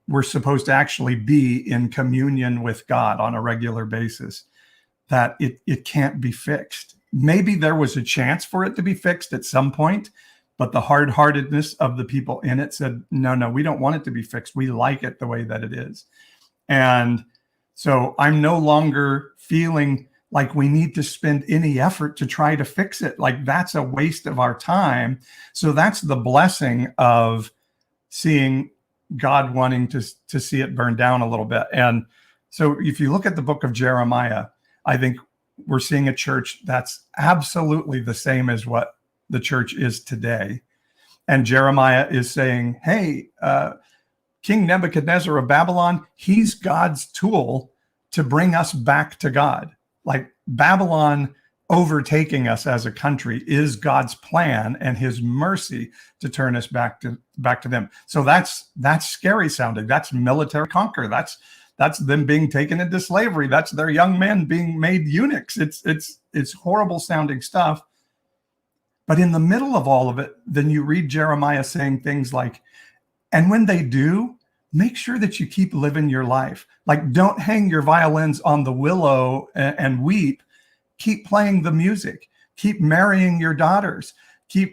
we're supposed to actually be in communion with God on a regular basis that it can't be fixed. Maybe there was a chance for it to be fixed at some point, but the hard-heartedness of the people in it said, no, we don't want it to be fixed. We like it the way that it is. And so I'm no longer feeling like we need to spend any effort to try to fix it. Like, that's a waste of our time. So that's the blessing of seeing God wanting to see it burn down a little bit. And so if you look at the book of Jeremiah, I think we're seeing a church that's absolutely the same as what the church is today. And Jeremiah is saying, hey, King Nebuchadnezzar of Babylon, he's God's tool to bring us back to God. Like, Babylon overtaking us as a country is God's plan and his mercy to turn us back to them. So that's scary sounding. That's military conquer. That's them being taken into slavery. That's their young men being made eunuchs. It's horrible sounding stuff. But in the middle of all of it, then you read Jeremiah saying things like, and when they do, make sure that you keep living your life. Like, don't hang your violins on the willow and weep. Keep playing the music. Keep marrying your daughters. And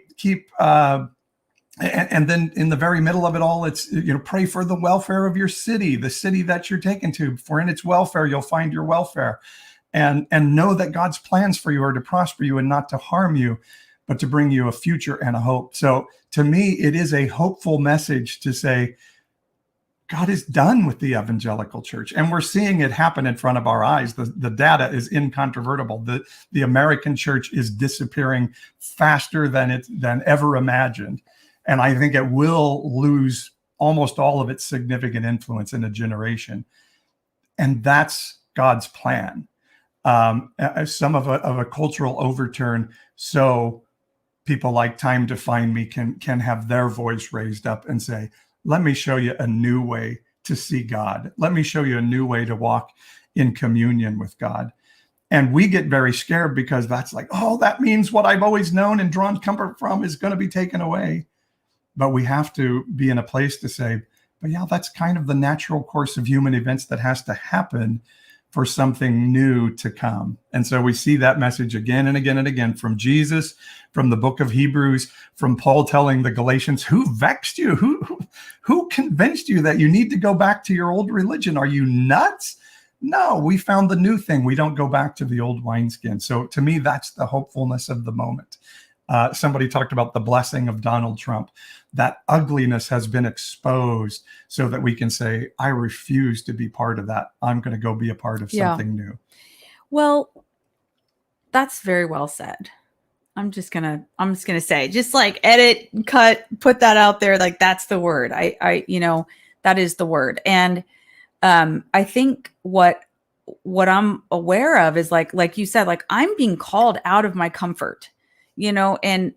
then in the very middle of it all, it's, pray for the welfare of your city, the city that you're taken to, for in its welfare, you'll find your welfare. And know that God's plans for you are to prosper you and not to harm you, but to bring you a future and a hope. So to me, it is a hopeful message to say, God is done with the evangelical church. And we're seeing it happen in front of our eyes. The data is incontrovertible. The American church is disappearing faster than ever imagined. And I think it will lose almost all of its significant influence in a generation. And that's God's plan. Some of a cultural overturn, so people like Time to Find Me can have their voice raised up and say, let me show you a new way to see God. Let me show you a new way to walk in communion with God. And we get very scared because that's like, oh, that means what I've always known and drawn comfort from is going to be taken away. But we have to be in a place to say, but yeah, that's kind of the natural course of human events that has to happen for something new to come. And so we see that message again and again and again from Jesus, from the book of Hebrews, from Paul telling the Galatians, who vexed you? Who convinced you that you need to go back to your old religion? Are you nuts? No, we found the new thing. We don't go back to the old wineskin. So to me, that's the hopefulness of the moment. Somebody talked about the blessing of Donald Trump. That ugliness has been exposed so that we can say, I refuse to be part of that. I'm going to go be a part of something new. Well, that's very well said. I'm just gonna say, just like edit, cut, put that out there. Like that's the word. I that is the word. And I think what I'm aware of is like you said, like I'm being called out of my comfort, and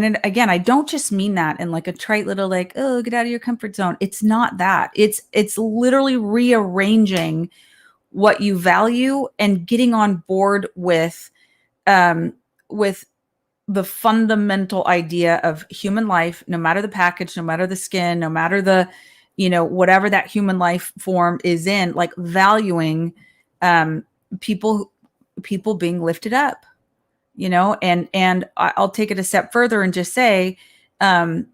then again, I don't just mean that in like a trite little like, oh, get out of your comfort zone. It's not that. It's literally rearranging what you value and getting on board with the fundamental idea of human life, no matter the package, no matter the skin, no matter the, whatever that human life form is in, like valuing people being lifted up, and I'll take it a step further and just say, I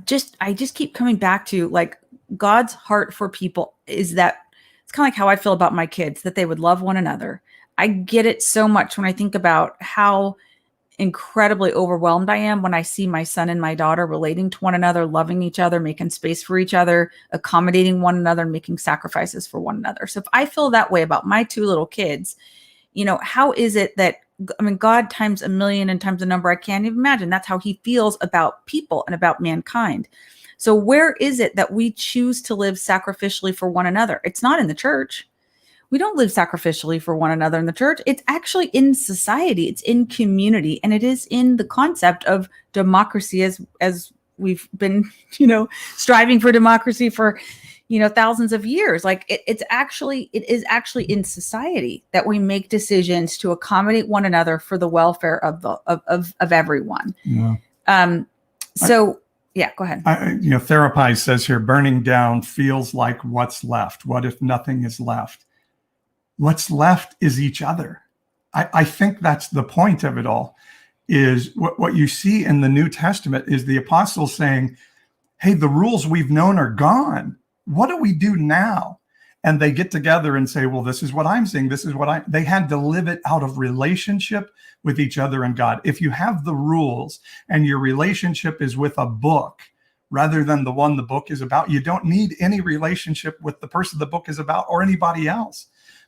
just keep coming back to like God's heart for people is that it's kind of like how I feel about my kids, that they would love one another. I get it so much when I think about how incredibly overwhelmed I am when I see my son and my daughter relating to one another, loving each other, making space for each other, accommodating one another, and making sacrifices for one another. So if I feel that way about my two little kids, how is it that, God times a million and times a number I can't even imagine. That's how he feels about people and about mankind. So where is it that we choose to live sacrificially for one another? It's not in the church. We don't live sacrificially for one another in the church. It's actually in society. It's in community. And it is in the concept of democracy as we've been, striving for democracy for, thousands of years. Like it is actually in society that we make decisions to accommodate one another for the welfare of everyone. Yeah. Yeah, go ahead. Therapize says here, burning down feels like what's left. What if nothing is left? What's left is each other. I think that's the point of it all, is what you see in the New Testament is the apostles saying, hey, the rules we've known are gone. What do we do now? And they get together and say, well, this is what I'm saying. This is what they had to live it out of relationship with each other and God. If you have the rules and your relationship is with a book rather than the one the book is about, you don't need any relationship with the person the book is about or anybody else.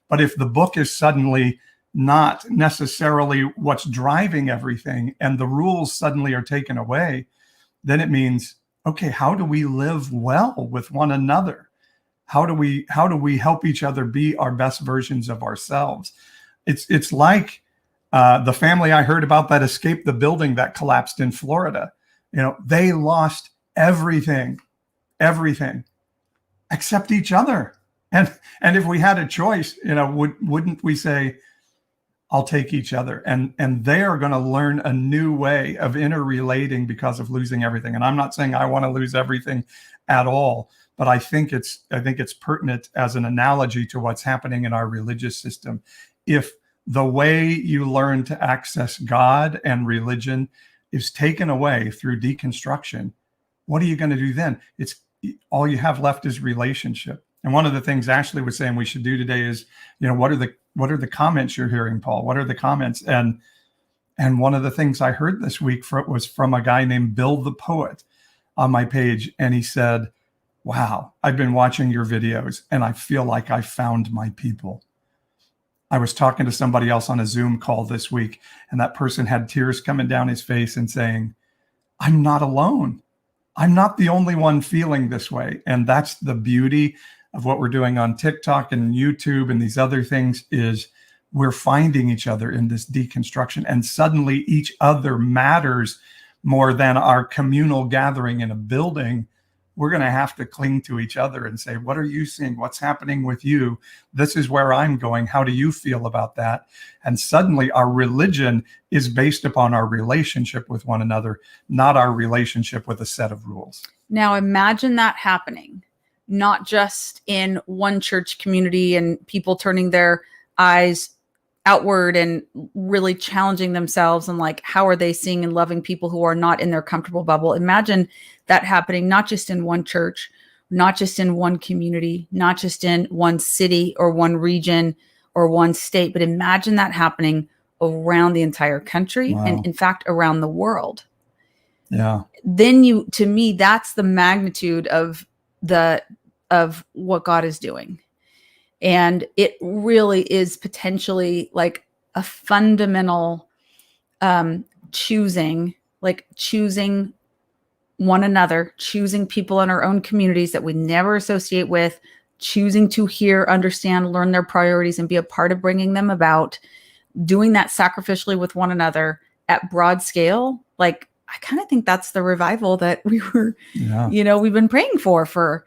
But if the book is suddenly not necessarily what's driving everything and the rules suddenly are taken away, then it means, okay, how do we live well with one another? How do we help each other be our best versions of ourselves? It's like the family I heard about that escaped the building that collapsed in Florida. They lost everything except each other. And if we had a choice, wouldn't we say, I'll take each other? And they are going to learn a new way of interrelating because of losing everything. And I'm not saying I want to lose everything at all, but I think it's pertinent as an analogy to what's happening in our religious system. If the way you learn to access God and religion is taken away through deconstruction, what are you going to do then? It's all you have left is relationship. And one of the things Ashley was saying we should do today is, what are the comments you're hearing, Paul? What are the comments? And one of the things I heard this week was from a guy named Bill the Poet on my page. And he said, wow, I've been watching your videos and I feel like I found my people. I was talking to somebody else on a Zoom call this week, and that person had tears coming down his face and saying, I'm not alone. I'm not the only one feeling this way. And that's the beauty of what we're doing on TikTok and YouTube and these other things, is we're finding each other in this deconstruction, and suddenly each other matters more than our communal gathering in a building, we're going to have to cling to each other and say, what are you seeing? What's happening with you? This is where I'm going. How do you feel about that? And suddenly our religion is based upon our relationship with one another, not our relationship with a set of rules. Now imagine that happening, not just in one church community and people turning their eyes outward and really challenging themselves and like, how are they seeing and loving people who are not in their comfortable bubble? Imagine that happening, not just in one church, not just in one community, not just in one city or one region or one state, but imagine that happening around the entire country. Wow. And in fact, around the world. Yeah. Then to me, that's the magnitude of what God is doing. And it really is potentially like a fundamental choosing one another, choosing people in our own communities that we never associate with, choosing to hear, understand, learn their priorities, and be a part of bringing them about, doing that sacrificially with one another at broad scale. Like, I kind of think that's the revival that we've been praying for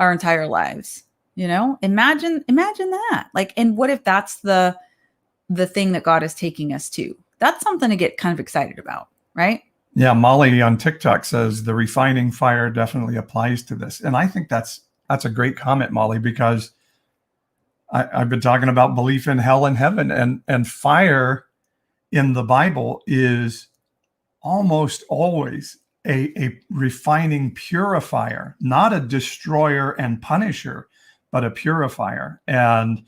our entire lives. Imagine that. Like, and what if that's the thing that God is taking us to? That's something to get kind of excited about, right? Yeah. Molly on TikTok says the refining fire definitely applies to this. And I think that's a great comment, Molly, because I've been talking about belief in hell and heaven, and fire in the Bible is almost always a refining purifier, not a destroyer and punisher, but a purifier. And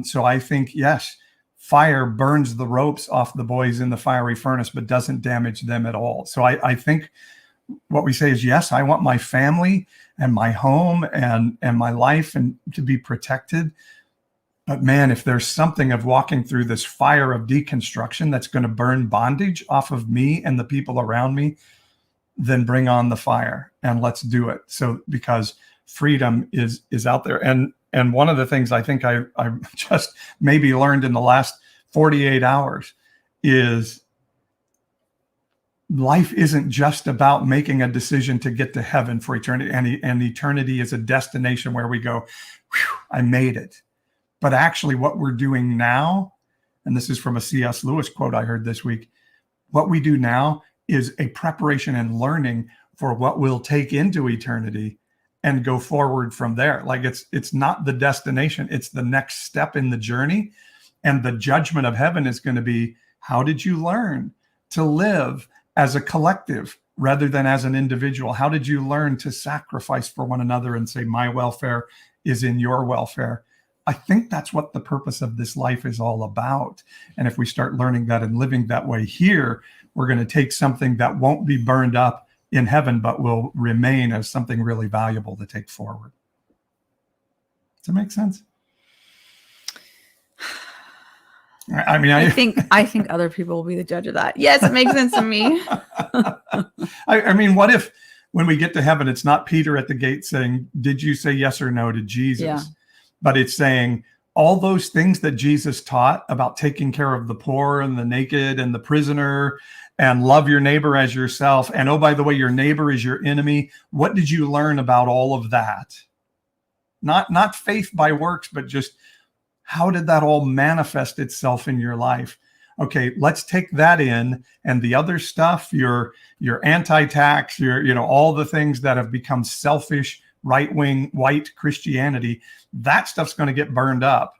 so I think, yes, fire burns the ropes off the boys in the fiery furnace, but doesn't damage them at all. So I think what we say is, yes, I want my family and my home and my life and to be protected. But man, if there's something of walking through this fire of deconstruction that's going to burn bondage off of me and the people around me, then bring on the fire and let's do it. So because freedom is out there. And one of the things I think I just maybe learned in the last 48 hours is life isn't just about making a decision to get to heaven for eternity. And eternity is a destination where we go, I made it. But actually what we're doing now, and this is from a C.S. Lewis quote I heard this week, what we do now is a preparation and learning for what we'll take into eternity and go forward from there. Like it's not the destination, it's the next step in the journey. And the judgment of heaven is going to be, how did you learn to live as a collective rather than as an individual? How did you learn to sacrifice for one another and say, my welfare is in your welfare? I think that's what the purpose of this life is all about. And if we start learning that and living that way here, we're going to take something that won't be burned up in heaven, but will remain as something really valuable to take forward. Does that make sense? I mean, I think other people will be the judge of that. Yes, it makes sense to me. I mean, what if when we get to heaven, it's not Peter at the gate saying, did you say yes or no to Jesus? Yeah. But it's saying all those things that Jesus taught about taking care of the poor and the naked and the prisoner and love your neighbor as yourself. And oh, by the way, your neighbor is your enemy. What did you learn about all of that? Not faith by works, but just how did that all manifest itself in your life? Okay, let's take that in, and the other stuff, your anti-tax, all the things that have become selfish, right-wing, white Christianity, that stuff's going to get burned up.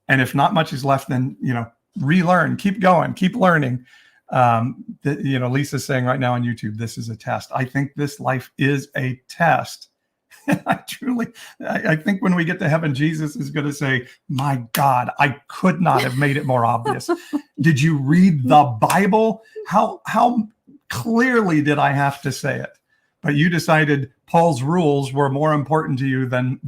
And if not much is left, then, relearn, keep going, keep learning. Lisa's saying right now on YouTube, this is a test. I think this life is a test. I think when we get to heaven, Jesus is going to say, my God, I could not have made it more obvious. Did you read the Bible? How clearly did I have to say it? But you decided Paul's rules were more important to you than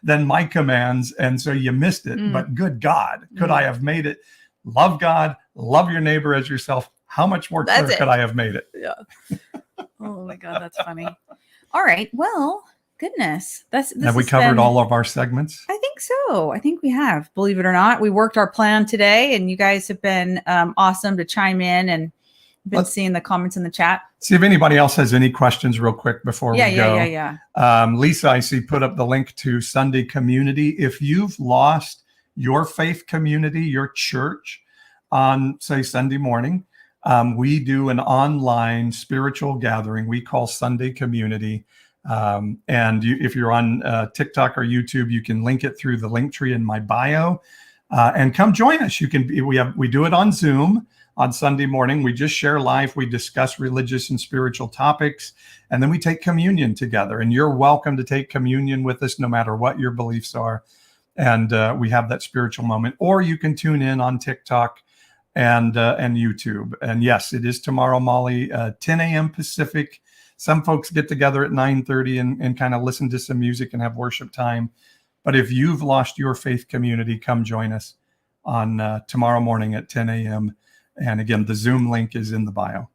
my commands. And so you missed it. But good God, could I have made it? Love God, love your neighbor as yourself. How much more clear could I have made it? Yeah. Oh my God, that's funny. All right. Well, goodness. Have we covered all of our segments? I think so. I think we have, believe it or not. We worked our plan today, and you guys have been awesome to chime in and been seeing the comments in the chat. See if anybody else has any questions real quick before we go. Yeah. Lisa, I see, put up the link to Sunday Community. If you've lost your faith community, your church, on, say, Sunday morning, we do an online spiritual gathering we call Sunday Community. If you're on TikTok or YouTube, you can link it through the link tree in my bio, and come join us. We do it on Zoom on Sunday morning. We just share live. We discuss religious and spiritual topics, and then we take communion together. And you're welcome to take communion with us, no matter what your beliefs are. And we have that spiritual moment. Or you can tune in on TikTok and YouTube. And yes, it is tomorrow, Molly, 10 a.m. Pacific. Some folks get together at 9:30 and kind of listen to some music and have worship time. But if you've lost your faith community, come join us on tomorrow morning at 10 a.m. And again, the Zoom link is in the bio.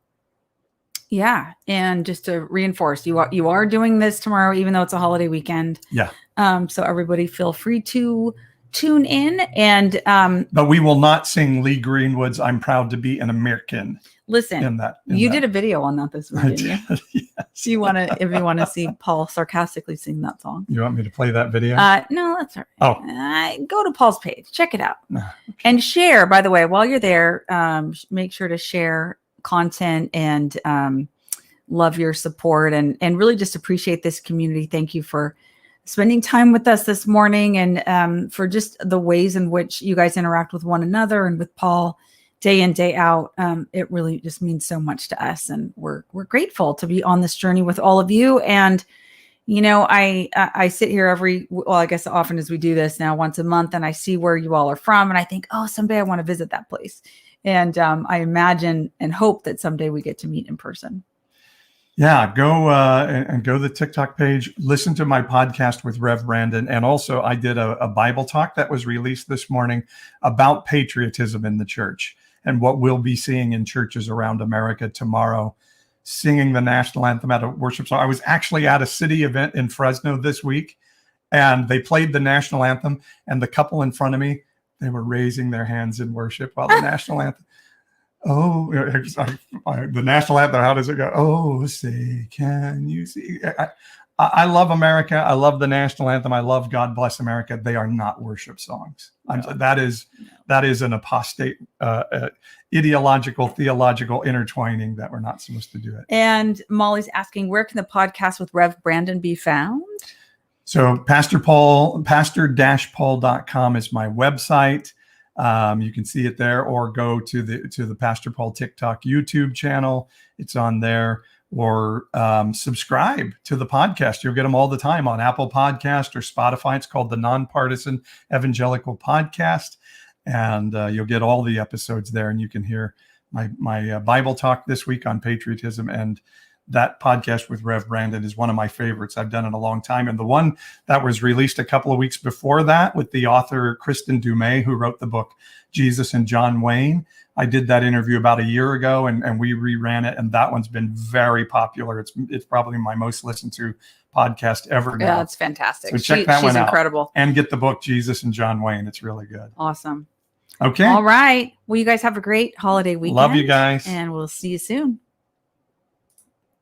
Yeah. And just to reinforce, you are doing this tomorrow, even though it's a holiday weekend. Yeah. So everybody feel free to tune in. And but we will not sing Lee Greenwood's "I'm Proud to Be an American." Listen, you did a video on that this week, didn't you? Yes. So if you want to see Paul sarcastically sing that song. You want me to play that video? No, that's all Oh. right. Go to Paul's page, check it out, Okay. and share. By the way, while you're there, make sure to share content and love your support and really just appreciate this community. Thank you for spending time with us this morning, and for just the ways in which you guys interact with one another and with Paul day in, day out. It really just means so much to us, and we're grateful to be on this journey with all of you. And I sit here I guess often as we do this now, once a month, and I see where you all are from, and I think, oh, someday I want to visit that place. And I imagine and hope that someday we get to meet in person. Yeah, go and go to the TikTok page. Listen to my podcast with Rev Brandon. And also I did a Bible talk that was released this morning about patriotism in the church and what we'll be seeing in churches around America tomorrow, singing the national anthem at a worship song. I was actually at a city event in Fresno this week, and they played the national anthem, and the couple in front of me, they were raising their hands in worship while the national anthem. Oh, the national anthem, how does it go? Oh, say, can you see? I love America. I love the national anthem. I love God Bless America. They are not worship songs. No. That is an apostate, ideological, theological intertwining that we're not supposed to do it. And Molly's asking, where can the podcast with Rev Brandon be found? So pastor-paul.com is my website. You can see it there, or go to the Pastor Paul TikTok YouTube channel. It's on there. Or subscribe to the podcast. You'll get them all the time on Apple Podcast or Spotify. It's called the Nonpartisan Evangelical Podcast. And you'll get all the episodes there. And you can hear my Bible talk this week on patriotism. And that podcast with Rev Brandon is one of my favorites. I've done it a long time. And the one that was released a couple of weeks before that with the author Kristen Dumais, who wrote the book Jesus and John Wayne, I did that interview about a year ago, and we reran it, and that one's been very popular. It's probably my most listened to podcast ever now. Yeah, that's fantastic. So check that one out. She's incredible. And get the book Jesus and John Wayne. It's really good. Awesome. Okay. All right. Well, you guys have a great holiday weekend. Love you guys. And we'll see you soon.